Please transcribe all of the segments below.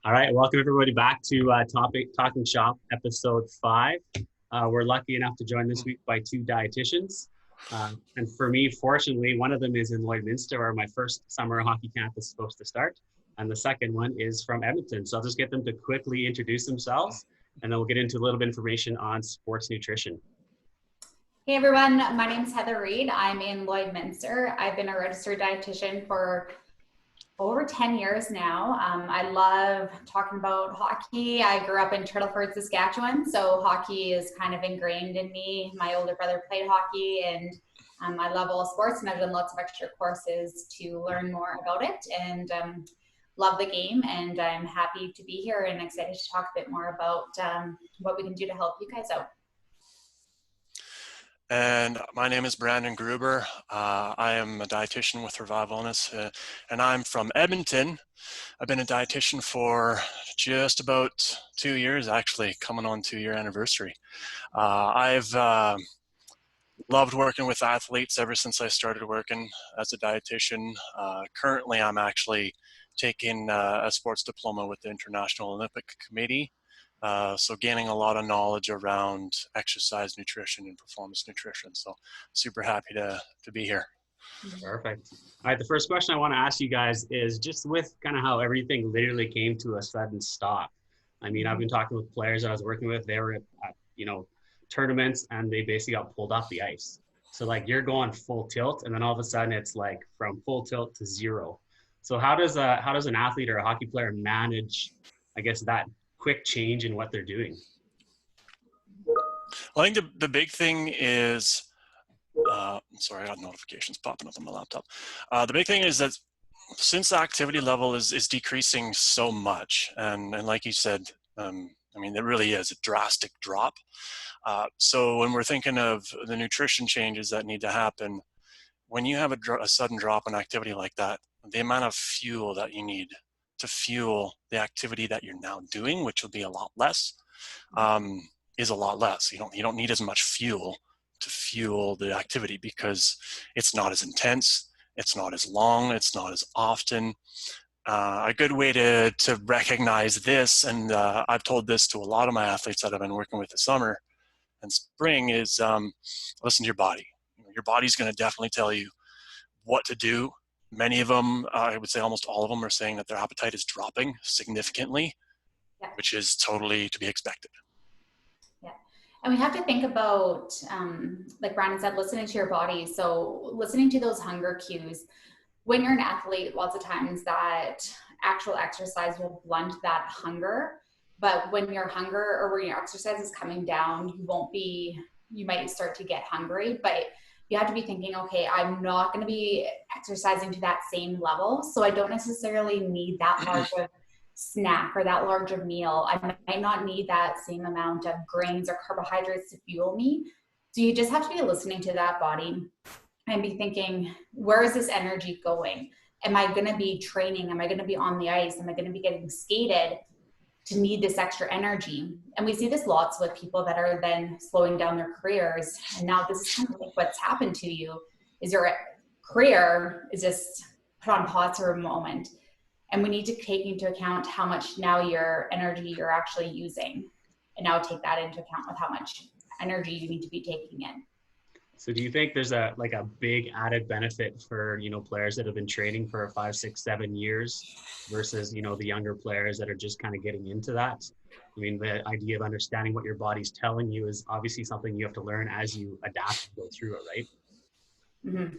All right, welcome everybody back to Talking Shop, episode 5. We're lucky enough to join this week by two dietitians. And for me, fortunately, one of them is in Lloydminster, where my first summer hockey camp is supposed to start. And the second one is from Edmonton. So I'll just get them to quickly introduce themselves, and then we'll get into a little bit of information on sports nutrition. Hey everyone, my name is Heather Reed. I'm in Lloydminster. I've been a registered dietitian for over 10 years now. I love talking about hockey. I grew up in Turtleford, Saskatchewan, so hockey is kind of ingrained in me. My older brother played hockey, and I love all sports, and I've done lots of extra courses to learn more about it, and love the game, and I'm happy to be here and excited to talk a bit more about what we can do to help you guys out. And my name is Brandon Gruber. I am a dietitian with Revive Wellness, and I'm from Edmonton. I've been a dietitian for just about 2 years, actually, coming on 2-year anniversary. I've loved working with athletes ever since I started working as a dietitian. Currently, I'm actually taking a sports diploma with the International Olympic Committee. So gaining a lot of knowledge around exercise nutrition and performance nutrition. So super happy to be here. Perfect. All right, the first question I want to ask you guys is just with kind of how everything literally came to a sudden stop. I mean, I've been talking with players I was working with, they were at tournaments, and they basically got pulled off the ice. So like you're going full tilt, and then all of a sudden it's like from full tilt to zero. So how does an athlete or a hockey player manage, I guess, that quick change in what they're doing? I think the big thing is, sorry, I got notifications popping up on my laptop. The big thing is that since the activity level is decreasing so much, and like you said, I mean, there really is a drastic drop. So when we're thinking of the nutrition changes that need to happen, when you have a sudden drop in activity like that, the amount of fuel that you need to fuel the activity that you're now doing, which will be a lot less, is a lot less. You don't need as much fuel to fuel the activity because it's not as intense, it's not as long, it's not as often. A good way to recognize this, and I've told this to a lot of my athletes that I've been working with this summer and spring, is listen to your body. Your body's going to definitely tell you what to do. Many of them, I would say almost all of them, are saying that their appetite is dropping significantly, which is totally to be expected. Yeah. And we have to think about, like Brandon said, listening to your body. So listening to those hunger cues. When you're an athlete, lots of times that actual exercise will blunt that hunger. But when your hunger or when your exercise is coming down, you might start to get hungry, but you have to be thinking, okay, I'm not going to be exercising to that same level. So I don't necessarily need that large of snack or that large of meal. I might not need that same amount of grains or carbohydrates to fuel me. So you just have to be listening to that body and be thinking, where is this energy going? Am I going to be training? Am I going to be on the ice? Am I going to be getting skated to need this extra energy? And we see this lots with people that are then slowing down their careers. And now this is kind of like what's happened to you is your career is just put on pause for a moment. And we need to take into account how much now your energy you're actually using, and now take that into account with how much energy you need to be taking in. So do you think there's a big added benefit for, players that have been training for 5, 6, 7 years versus, the younger players that are just kind of getting into that? I mean, the idea of understanding what your body's telling you is obviously something you have to learn as you adapt and go through it, right? Mm-hmm.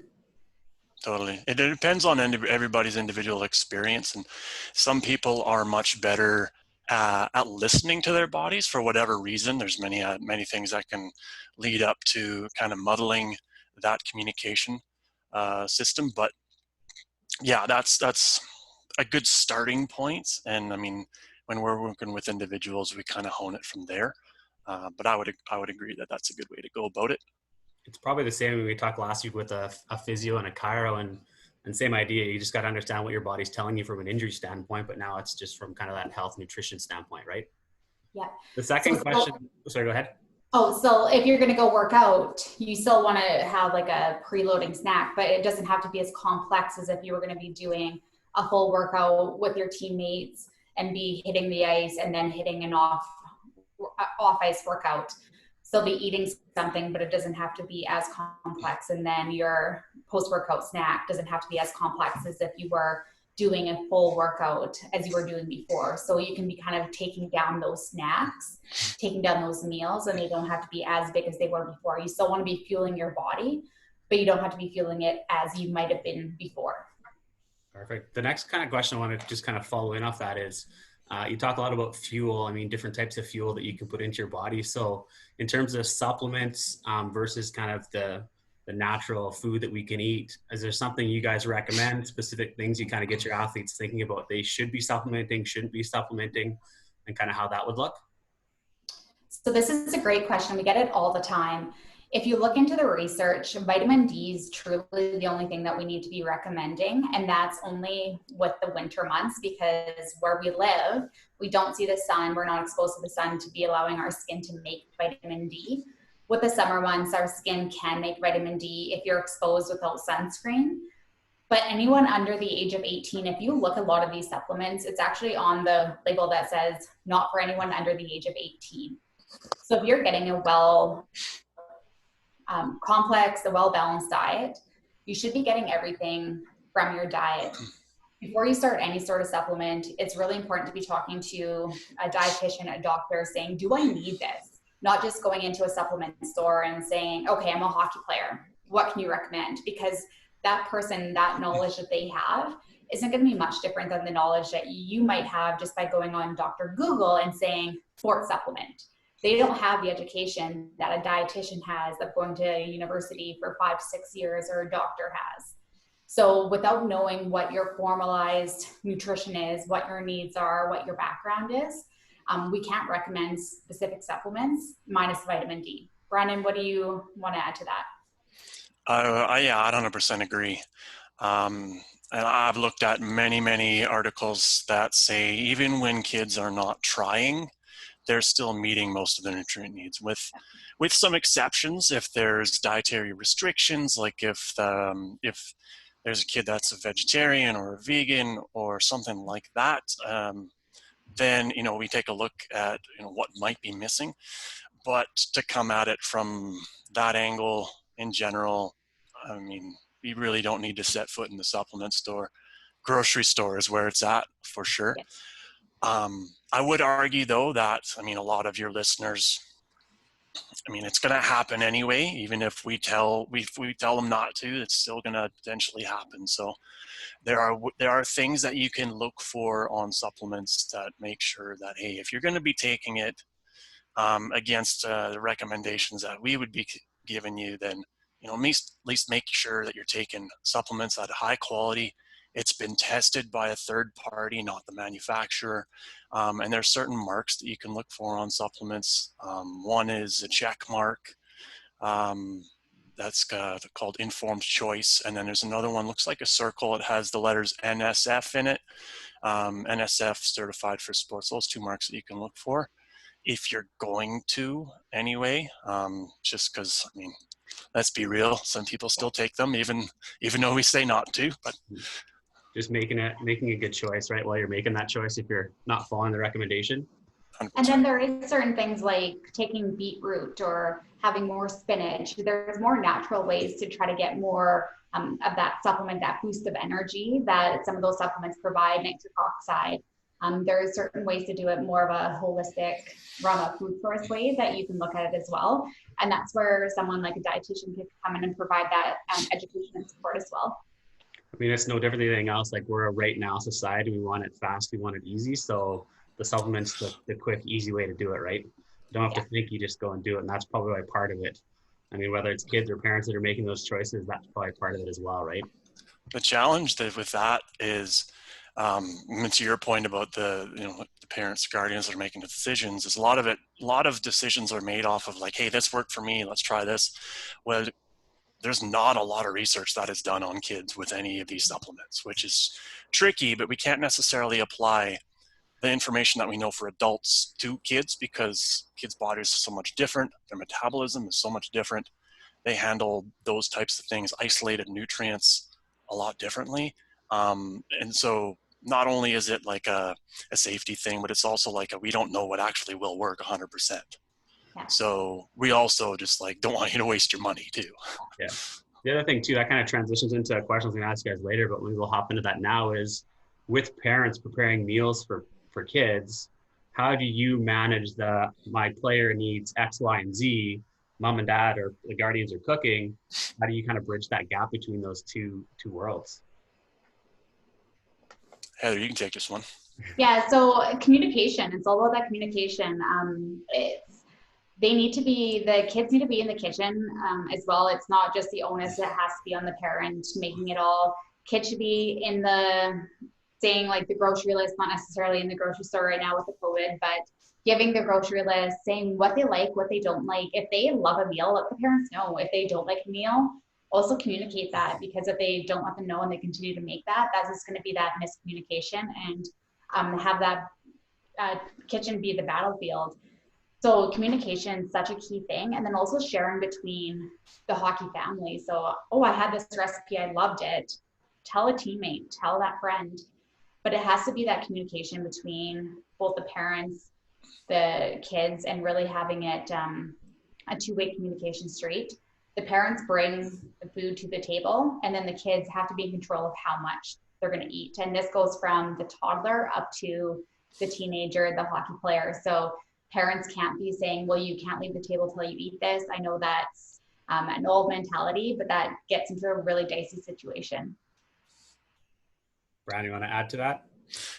Totally. It depends on everybody's individual experience, and some people are much better at listening to their bodies for whatever reason. There's many things that can lead up to kind of muddling that communication system. But yeah, that's a good starting point. And I mean, when we're working with individuals, we kind of hone it from there. But I would agree that that's a good way to go about it. It's probably the same when we talked last week with a physio and a chiro, and same idea. You just got to understand what your body's telling you from an injury standpoint, but now it's just from kind of that health nutrition standpoint, right? Yeah. The second question, sorry, go ahead. Oh, so if you're going to go work out, you still want to have like a preloading snack, but it doesn't have to be as complex as if you were going to be doing a full workout with your teammates and be hitting the ice and then hitting an off ice workout. So be eating something, but it doesn't have to be as complex. And then your post-workout snack doesn't have to be as complex as if you were doing a full workout as you were doing before. So you can be kind of taking down those snacks, taking down those meals, and they don't have to be as big as they were before. You still want to be fueling your body, but you don't have to be fueling it as you might have been before. Perfect. The next kind of question I want to just kind of follow in off that is, you talk a lot about fuel. I mean, different types of fuel that you can put into your body. So in terms of supplements versus kind of the natural food that we can eat, is there something you guys recommend, specific things you kind of get your athletes thinking about they should be supplementing, shouldn't be supplementing, and kind of how that would look? So this is a great question. We get it all the time. If you look into the research, vitamin D is truly the only thing that we need to be recommending. And that's only with the winter months, because where we live, we don't see the sun. We're not exposed to the sun to be allowing our skin to make vitamin D. With the summer months, our skin can make vitamin D if you're exposed without sunscreen. But anyone under the age of 18, if you look at a lot of these supplements, it's actually on the label that says not for anyone under the age of 18. So if you're getting a complex, a well-balanced diet, you should be getting everything from your diet. Before you start any sort of supplement, it's really important to be talking to a dietitian, a doctor, saying, do I need this? Not just going into a supplement store and saying, okay, I'm a hockey player. What can you recommend? Because that person, that knowledge that they have isn't going to be much different than the knowledge that you might have just by going on Dr. Google and saying sports supplement. They don't have the education that a dietitian has of going to university for 5 to 6 years, or a doctor has. So without knowing what your formalized nutrition is, what your needs are, what your background is, we can't recommend specific supplements minus vitamin D. Brandon, what do you want to add to that? Yeah, I 100% agree. And I've looked at many articles that say even when kids are not trying, they're still meeting most of their nutrient needs, with some exceptions. If there's dietary restrictions, like if there's a kid that's a vegetarian or a vegan or something like that, then we take a look at what might be missing. But to come at it from that angle in general, I mean, you really don't need to set foot in the supplement store. Grocery store is where it's at for sure. Yes. I would argue though that, a lot of your listeners, it's going to happen anyway. Even if we tell them not to, it's still going to potentially happen. So there are things that you can look for on supplements that make sure that, hey, if you're going to be taking it against the recommendations that we would be giving you, then at least make sure that you're taking supplements at a high quality. It's been tested by a third party, not the manufacturer. And there's certain marks that you can look for on supplements. One is a check mark. That's called Informed Choice. And then there's another one, looks like a circle. It has the letters NSF in it. NSF, certified for sports. Those two marks that you can look for if you're going to anyway, just because, let's be real, some people still take them even though we say not to. But just making a good choice, right? While you're making that choice, if you're not following the recommendation. 100%. And then there is certain things like taking beetroot or having more spinach. There's more natural ways to try to get more of that supplement, that boost of energy that some of those supplements provide, nitric oxide. There are certain ways to do it, more of a holistic, run a food source way that you can look at it as well. And that's where someone like a dietitian could come in and provide that education and support as well. It's no different than anything else. Like, we're a right now society. We want it fast. We want it easy. So the supplement's the quick, easy way to do it, right? You don't have to think, you just go and do it. And that's probably part of it. Whether it's kids or parents that are making those choices, that's probably part of it as well, right? The challenge with that is, to your point about the parents, guardians that are making the decisions, is a lot of decisions are made off of like, hey, this worked for me, let's try this. Well, there's not a lot of research that is done on kids with any of these supplements, which is tricky, but we can't necessarily apply the information that we know for adults to kids, because kids' bodies are so much different. Their metabolism is so much different. They handle those types of things, isolated nutrients, a lot differently. And so not only is it like a safety thing, but it's also like we don't know what actually will work 100%. Yeah. So we also just like don't want you to waste your money too. Yeah. The other thing too, that kind of transitions into a question I was going to ask you guys later, but we will hop into that now, is with parents preparing meals for kids, how do you manage my player needs X, Y, and Z, mom and dad or the guardians are cooking? How do you kind of bridge that gap between those two worlds? Heather, you can take this one. Yeah, so communication, it's all about that communication. The kids need to be in the kitchen as well. It's not just the onus that has to be on the parent making it all. Kids should be in saying like the grocery list, not necessarily in the grocery store right now with the COVID, but giving the grocery list, saying what they like, what they don't like. If they love a meal, let the parents know. If they don't like a meal, also communicate that, because if they don't let them know and they continue to make that's just going to be that miscommunication, and have that kitchen be the battlefield. So communication is such a key thing. And then also sharing between the hockey family. So, oh, I had this recipe, I loved it. Tell a teammate, tell that friend. But it has to be that communication between both the parents, the kids, and really having it a two-way communication street. The parents bring the food to the table, and then the kids have to be in control of how much they're going to eat. And this goes from the toddler up to the teenager, the hockey player. So parents can't be saying, well, you can't leave the table till you eat this. I know that's an old mentality, but that gets into a really dicey situation. Brad, you want to add to that?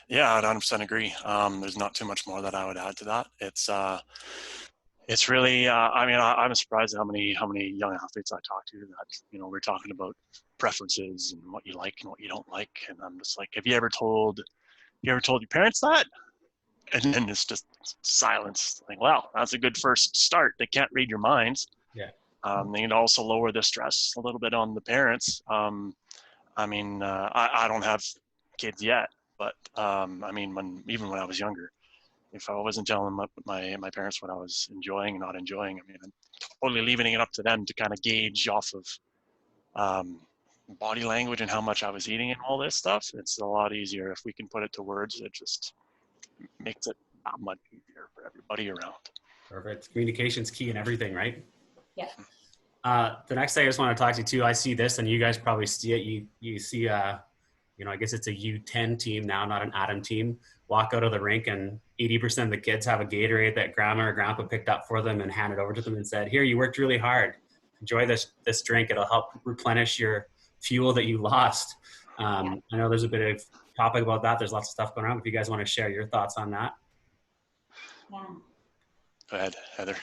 Yeah, I'd 100% agree. There's not too much more that I would add to that. It's really, I mean, I'm surprised at how many young athletes I talk to that, we're talking about preferences and what you like and what you don't like. And I'm just like, have you ever told your parents that? And then it's just silence. Like, well, that's a good first start. They can't read your minds. Yeah. They can also lower the stress a little bit on the parents. I mean, I don't have kids yet, but I mean, even when I was younger, if I wasn't telling my parents what I was enjoying and not enjoying, I mean, I'm totally leaving it up to them to kind of gauge off of body language and how much I was eating and all this stuff. It's a lot easier if we can put it to words. It just makes it that much easier for everybody around. Perfect. Communication's key in everything, right? Yeah. The next thing I just want to talk to you too, I see this and you guys probably see it. You see, I guess it's a U10 team now, not an Atom team, walk out of the rink and 80% of the kids have a Gatorade that grandma or grandpa picked up for them and handed over to them and said, here, you worked really hard. Enjoy this drink. It'll help replenish your fuel that you lost. I know there's a bit of topic about that. There's lots of stuff going on. If you guys want to share your thoughts on that. Yeah. Go ahead, Heather.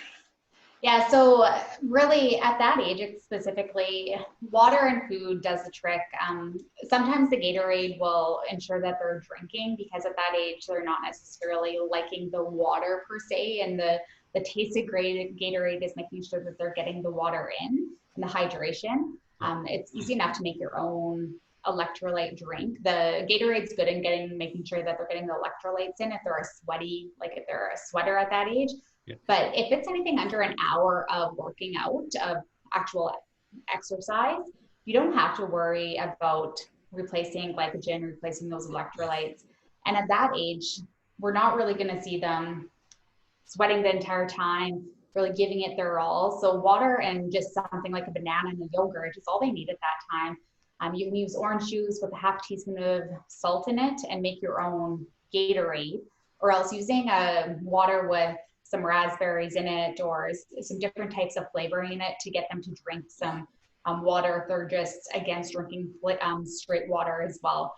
Yeah, so really at that age, it's specifically water and food does the trick. Sometimes the Gatorade will ensure that they're drinking, because at that age, they're not necessarily liking the water per se, and the taste of Gatorade is making sure that they're getting the water in and the hydration. It's easy enough to make your own electrolyte drink. The Gatorade's good in making sure that they're getting the electrolytes in if they're if they're a sweater at that age. Yeah. But if it's anything under an hour of working out, of actual exercise, you don't have to worry about replacing glycogen, replacing those electrolytes. And at that age, we're not really going to see them sweating the entire time, really giving it their all. So water and just something like a banana and a yogurt is all they need at that time. You can use orange juice with a half teaspoon of salt in it and make your own Gatorade, or else using water with some raspberries in it or some different types of flavoring in it to get them to drink some water if they're just against drinking straight water as well.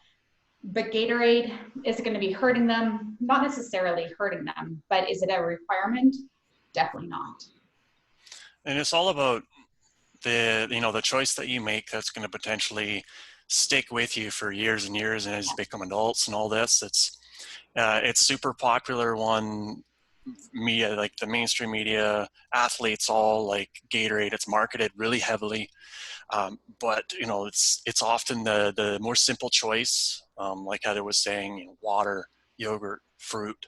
But Gatorade, is it going to be hurting them? Not necessarily hurting them, but is it a requirement? Definitely not. And it's all about the choice that you make that's going to potentially stick with you for years and years, and as you become adults and all this. It's super popular one. Media, like the mainstream media, athletes all like Gatorade. It's marketed really heavily, but it's often the more simple choice. Like Heather was saying, water, yogurt, fruit.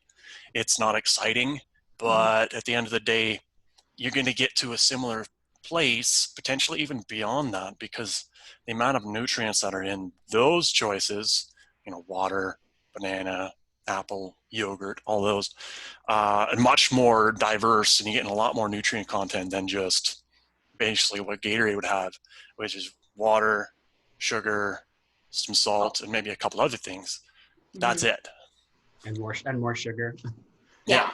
It's not exciting, but at the end of the day, you're going to get to a similar place, potentially even beyond that, because the amount of nutrients that are in those choices, water, banana, apple, yogurt, all those, and much more diverse, and you're getting a lot more nutrient content than just basically what Gatorade would have, which is water, sugar, some salt, and maybe a couple other things. That's it. And more sugar. Yeah.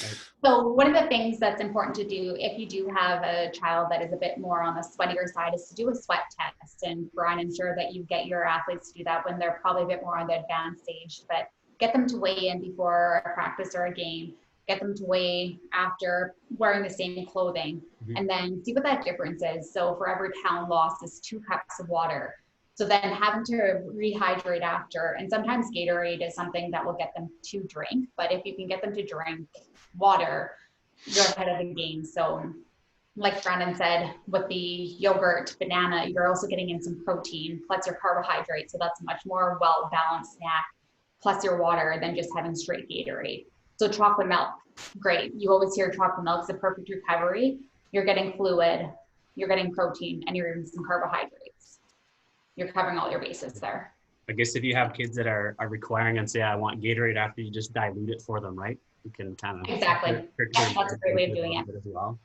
Right. So one of the things that's important to do if you do have a child that is a bit more on the sweatier side is to do a sweat test. And Brian, I'm sure that you get your athletes to do that when they're probably a bit more on the advanced stage, but get them to weigh in before a practice or a game, get them to weigh after wearing the same clothing, and then see what that difference is. So for every pound lost is 2 cups of water. So then having to rehydrate after, and sometimes Gatorade is something that will get them to drink, but if you can get them to drink water, you're ahead of the game. So like Brandon said, with the yogurt, banana, you're also getting in some protein plus your carbohydrates. So that's a much more well-balanced snack plus your water than just having straight Gatorade. So chocolate milk, great. You always hear chocolate milk is a perfect recovery. You're getting fluid, you're getting protein, and you're getting some carbohydrates. You're covering all your bases there. I guess if you have kids that are requiring and say, I want Gatorade after, you just dilute it for them, right? You can kind of exactly. That's a great way of doing it as well.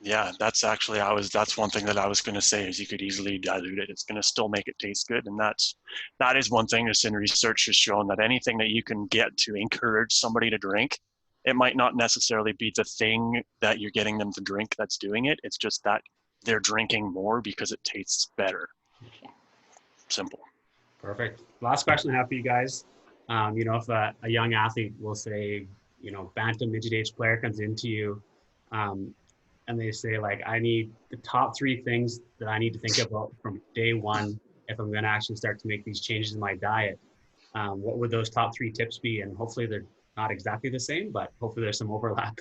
Yeah, that's actually that's one thing that I was going to say is you could easily dilute it. It's going to still make it taste good, and that is one thing that's in research has shown that anything that you can get to encourage somebody to drink, it might not necessarily be the thing that you're getting them to drink that's doing it. It's just that they're drinking more because it tastes better. Yeah. Simple. Perfect. Last question I have for you guys. If a young athlete will say, bantam midget age player comes into you, and they say like, I need the top 3 things that I need to think about from day one if I'm going to actually start to make these changes in my diet. What would those top 3 tips be? And hopefully they're not exactly the same, but hopefully there's some overlap.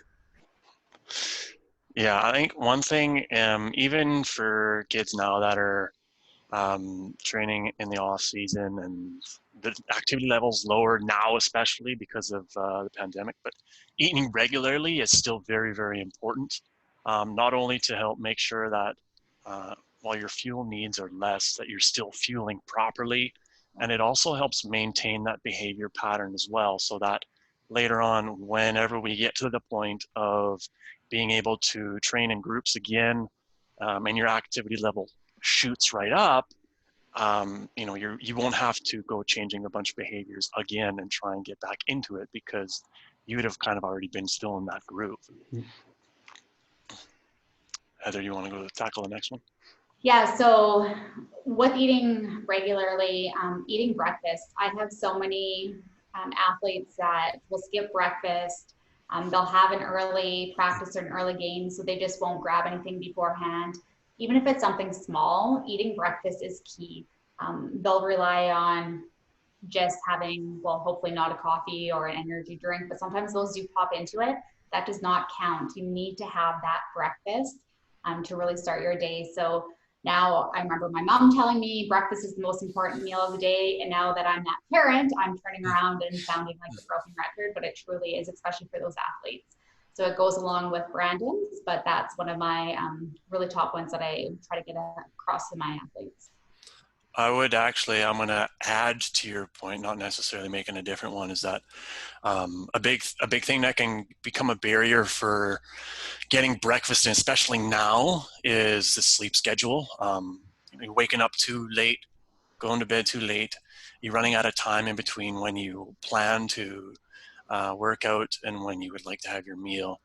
Yeah, I think one thing, even for kids now that are training in the off season and the activity levels lower now, especially because of the pandemic, but eating regularly is still very, very important. Not only to help make sure that while your fuel needs are less, that you're still fueling properly, and it also helps maintain that behavior pattern as well, so that later on, whenever we get to the point of being able to train in groups again, and your activity level shoots right up, you won't have to go changing a bunch of behaviors again and try and get back into it because you would have kind of already been still in that groove. Heather, you want to go tackle the next one? Yeah, so with eating regularly, eating breakfast, I have so many athletes that will skip breakfast. They'll have an early practice or an early game, so they just won't grab anything beforehand. Even if it's something small, eating breakfast is key. They'll rely on just having, well, hopefully not a coffee or an energy drink, but sometimes those do pop into it. That does not count. You need to have that breakfast to really start your day. So now I remember my mom telling me breakfast is the most important meal of the day. And now that I'm that parent, I'm turning around and sounding like a broken record, but it truly is, especially for those athletes. So it goes along with Brandon's, but that's one of my really top ones that I try to get across to my athletes. I'm going to add to your point, not necessarily making a different one, is that a big thing that can become a barrier for getting breakfast, and especially now, is the sleep schedule. You're waking up too late, going to bed too late. You're running out of time in between when you plan to work out and when you would like to have your meal.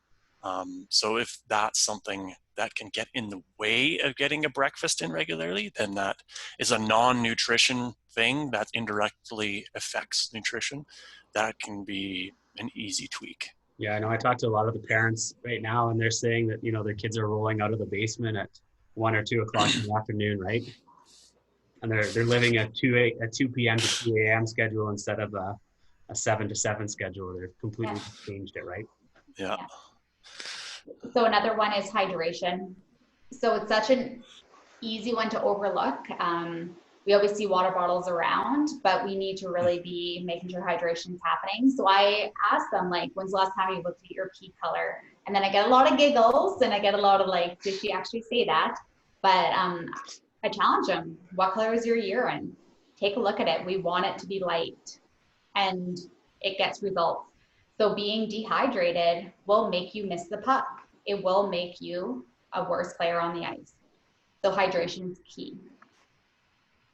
So if that's something that can get in the way of getting a breakfast in regularly, then that is a non-nutrition thing that indirectly affects nutrition. That can be an easy tweak. Yeah, I know I talked to a lot of the parents right now, and they're saying that, their kids are rolling out of the basement at 1 or 2 o'clock in the afternoon, right? And they're living a 2 p.m. to 2 a.m. schedule instead of a 7 to 7 schedule. They've completely changed it, right? Yeah. So another one is hydration. So it's such an easy one to overlook. We always see water bottles around, but we need to really be making sure hydration is happening. So I ask them, like, when's the last time you looked at your pee color? And then I get a lot of giggles and I get a lot of like, did she actually say that? But I challenge them, what color is your urine? Take a look at it. We want it to be light. and it gets results. So being dehydrated will make you miss the puck. It will make you a worse player on the ice. So hydration is key.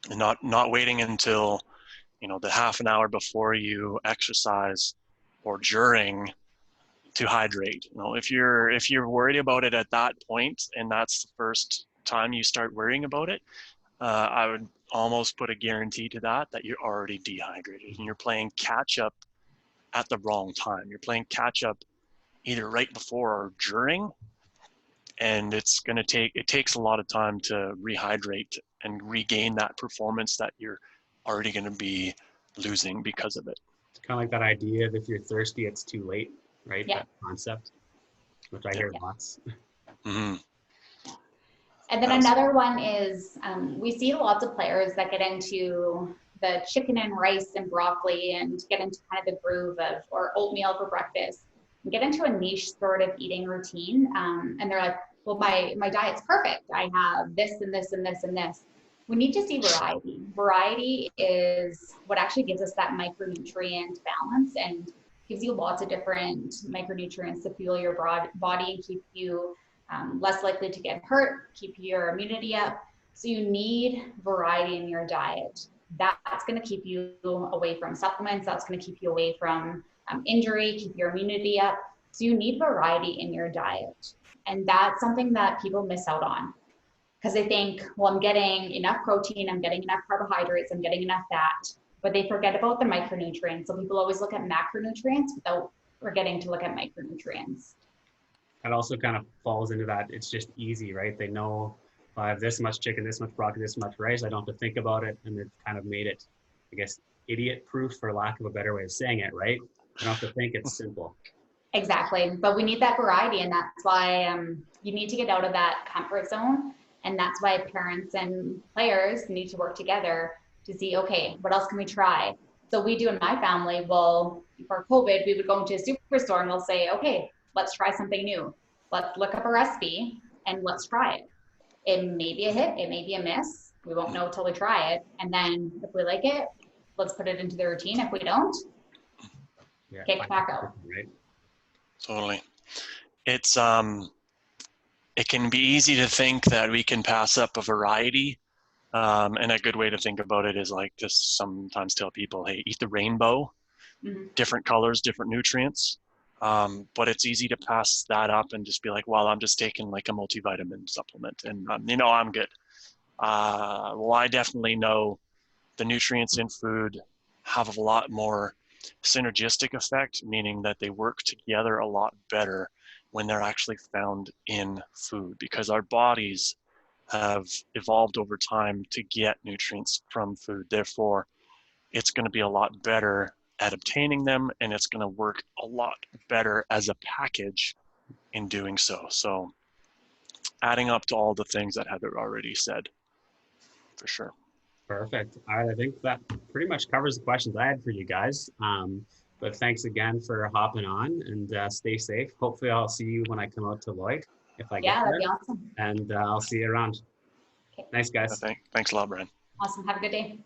And not waiting until, you know, the half an hour before you exercise or during to hydrate. You know, if you're worried about it at that point, and that's the first time you start worrying about it, I would almost put a guarantee to that you're already dehydrated and you're playing catch up at the wrong time. You're playing catch up either right before or during, and it takes a lot of time to rehydrate and regain that performance that you're already going to be losing because of it. It's kind of like that idea of if you're thirsty, it's too late, right? Yeah. That concept, which I hear lots. Mm-hmm. And then another one is we see lots of players that get into the chicken and rice and broccoli and get into kind of the groove of, or oatmeal for breakfast, and get into a niche sort of eating routine. And they're like, well, my diet's perfect. I have this and this and this and this. We need to see variety. Variety is what actually gives us that micronutrient balance and gives you lots of different micronutrients to fuel your body and keep you less likely to get hurt, keep your immunity up. So you need variety in your diet. That's going to keep you away from supplements. That's going to keep you away from injury, keep your immunity up. So you need variety in your diet. And that's something that people miss out on because they think, well, I'm getting enough protein, I'm getting enough carbohydrates, I'm getting enough fat, but they forget about the micronutrients. So people always look at macronutrients without forgetting to look at micronutrients. That also kind of falls into that. It's just easy, right? They know if I have this much chicken, this much broccoli, this much rice, I don't have to think about it. And they've kind of made it, I guess, idiot proof, for lack of a better way of saying it, right? I don't have to think, it's simple. Exactly. But we need that variety. And that's why you need to get out of that comfort zone. And that's why parents and players need to work together to see, okay, what else can we try? So we do in my family, well, before COVID, we would go into a superstore and we'll say, okay, let's try something new. Let's look up a recipe and let's try it. It may be a hit, it may be a miss. We won't know till we try it. And then if we like it, let's put it into the routine. If we don't, kick back out. Right? Totally. It's it can be easy to think that we can pass up a variety. And a good way to think about it is like just sometimes tell people, hey, eat the rainbow, different colors, different nutrients. But it's easy to pass that up and just be like, well, I'm just taking like a multivitamin supplement and, you know, I'm good. Well, I definitely know the nutrients in food have a lot more synergistic effect, meaning that they work together a lot better when they're actually found in food, because our bodies have evolved over time to get nutrients from food. Therefore, it's going to be a lot better at obtaining them, and it's going to work a lot better as a package in doing so. So adding up to all the things that Heather already said, for sure. Perfect. All right, I think that pretty much covers the questions I had for you guys. But thanks again for hopping on, and stay safe. Hopefully I'll see you when I come out to Lloyd, if I get there. That'd be awesome. And I'll see you around. Okay. Thanks, guys. Thanks a lot, Brian. Awesome. Have a good day.